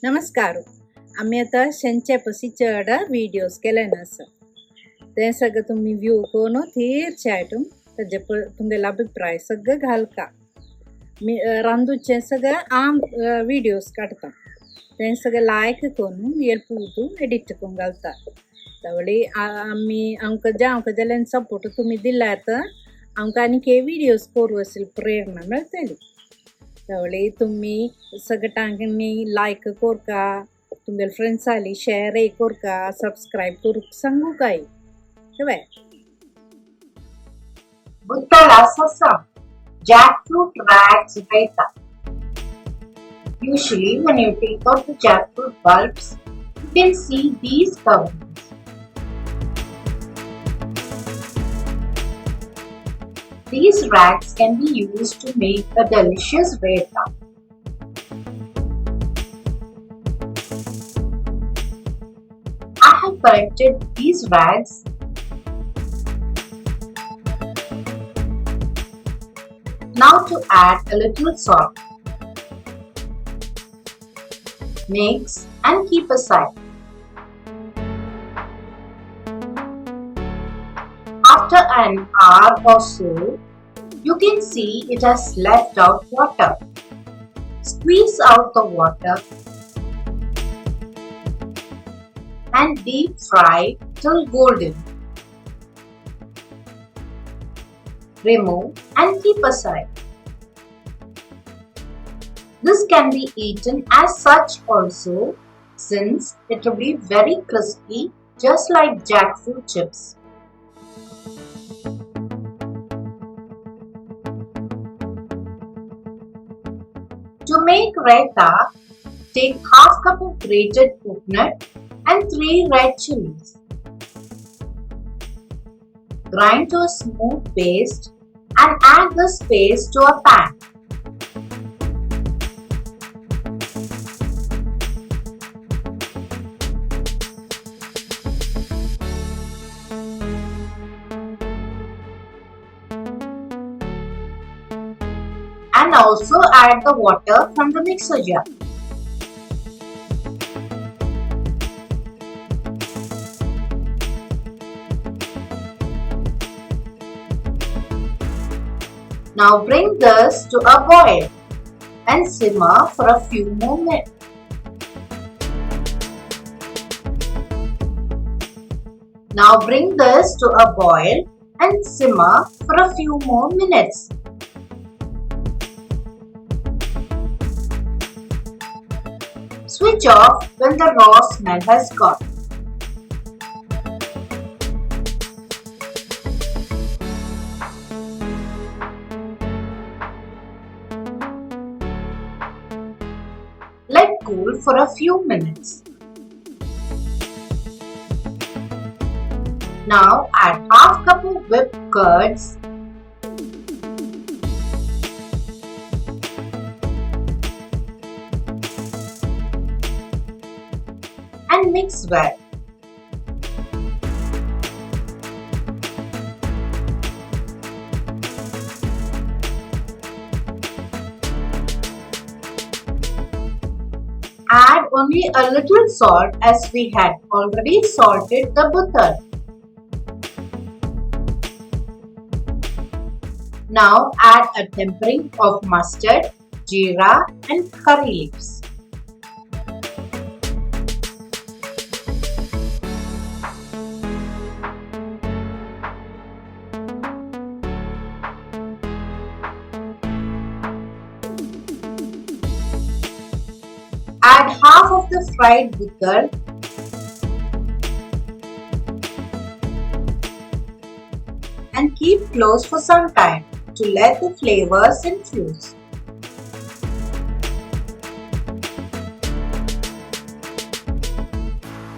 नमस्कार. आम्ही आता शेंच्या पसी चढा व्हिडिओज केले नस ते सगळं तुम्ही व्यू करून तीर्चयाയിട്ടും तुमगेला अभिप्राय सगळं घालका मी रांदूचे सगळं आम व्हिडिओज काढता ते सगळं लायक करून येल्पूतू एडिट करून घालता त्यावेळी आम्ही आमकां जाल्यार सपोर्ट तुम्ही दिला तर आमकां आनी व्हिडिओज करू असेल प्रेरणा मेळटली त्यावेळी तुम्ही सगळ्यांनी लायक करका तुमगे फ्रेंड्स आली शेअर करका सब्सक्राइब करूक सांगू काय Bhoothala Sassam, Jackfruit rags Raita. Usually when you take out the jackfruit bulbs, you can see these coverings. These rags can be used to make a delicious Raita. I have collected these rags . Now to add a little salt. Mix and keep aside. After an hour or so, you can see it has left out water. Squeeze out the water and deep fry till golden. Remove and keep aside. This can be eaten as such also, since it will be very crispy, just like jackfruit chips. To make raita, take half cup of grated coconut and 3 red chilies. Grind to a smooth paste and add this paste to a pan. And also add the water from the mixer jar. Now bring this to a boil and simmer for a few more minutes. Now bring this to a boil and simmer for a few more minutes. Switch off when the raw smell has gone. Let cool for a few minutes. Now add half cup of whipped curds and mix well. Add only a little salt as we had already salted the bhoothala. Now add a tempering of mustard, jeera and curry leaves. Add half of the fried bhoothala and keep close for some time to let the flavors infuse.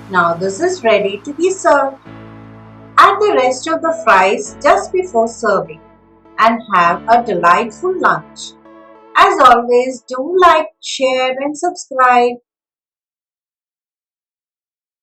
Now this is ready to be served. Add the rest of the fries just before serving and have a delightful lunch. As always, do like, share and subscribe.